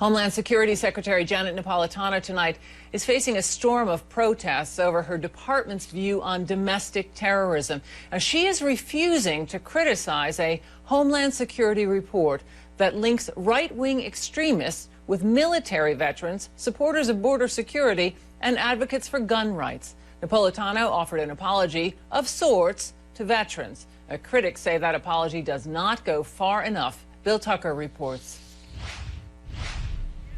Homeland Security Secretary Janet Napolitano tonight is facing a storm of protests over her department's view on domestic terrorism. Now, she is refusing to criticize a Homeland Security report that links right-wing extremists with military veterans, supporters of border security, and advocates for gun rights. Napolitano offered an apology of sorts to veterans. Critics say that apology does not go far enough. Bill Tucker reports.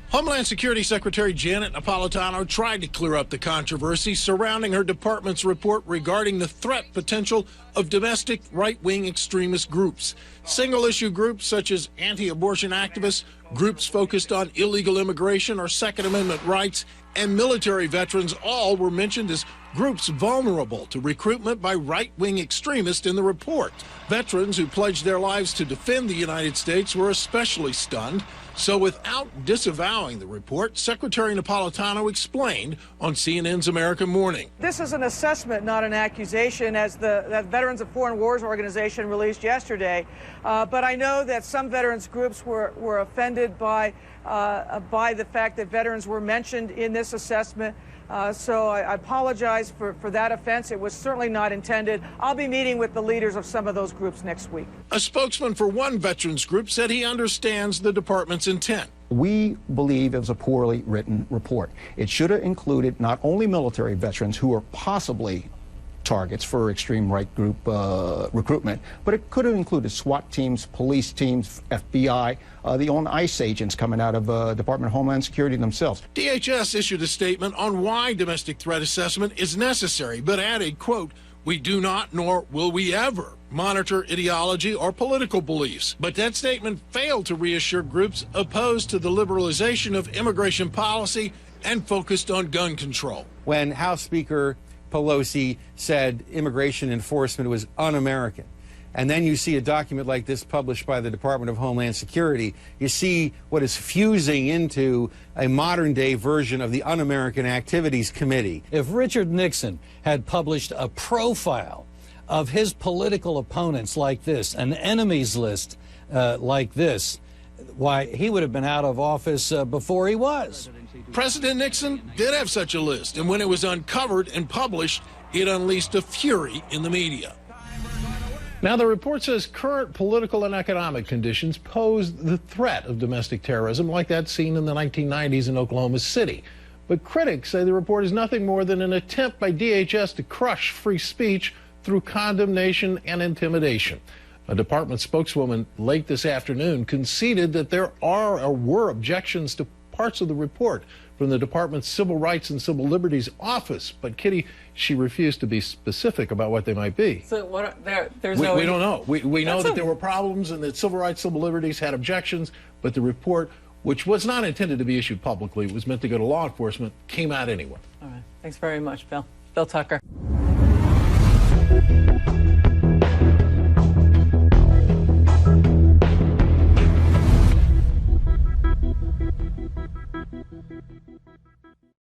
Homeland Security Secretary Janet Napolitano tried to clear up the controversy surrounding her department's report regarding the threat potential of domestic right-wing extremist groups. Single-issue groups such as anti-abortion activists, groups focused on illegal immigration or Second Amendment rights, and military veterans all were mentioned as groups vulnerable to recruitment by right-wing extremists in the report. Veterans who pledged their lives to defend the United States were especially stunned. So without disavowing the report, Secretary Napolitano explained on CNN's American Morning. This is an assessment, not an accusation, as the Veterans of Foreign Wars organization released yesterday. But I know that some veterans groups were offended by the fact that veterans were mentioned in this assessment. So I apologize for that offense. It was certainly not intended. I'll be meeting with the leaders of some of those groups next week. A spokesman for one veterans group said he understands the department's intent. We believe it was a poorly written report. It should have included not only military veterans who are possibly targets for extreme right group recruitment, but it could have included SWAT teams, police teams, FBI, the own ICE agents coming out of Department of Homeland Security themselves. DHS issued a statement on why domestic threat assessment is necessary, but added, quote, "We do not, nor will we ever, monitor ideology or political beliefs." But that statement failed to reassure groups opposed to the liberalization of immigration policy and focused on gun control. When House Speaker Pelosi said immigration enforcement was un-American, and then you see a document like this published by the Department of Homeland Security, you see what is fusing into a modern-day version of the Un-American Activities Committee. If Richard Nixon had published a profile of his political opponents like this, an enemies list like this, why, he would have been out of office before he was. President Nixon did have such a list, and when it was uncovered and published, it unleashed a fury in the media. Now, the report says current political and economic conditions pose the threat of domestic terrorism like that seen in the 1990s in Oklahoma City. But critics say the report is nothing more than an attempt by DHS to crush free speech through condemnation and intimidation. A department spokeswoman late this afternoon conceded that there are or were objections to parts of the report from the department's Civil Rights and Civil Liberties Office. But Kitty, she refused to be specific about what they might be. So what? There's we no. We don't know. We know that there were problems and that Civil Rights, Civil Liberties had objections, but the report, which was not intended to be issued publicly, it was meant to go to law enforcement, came out anyway. All right. Thanks very much, Bill. Bill Tucker.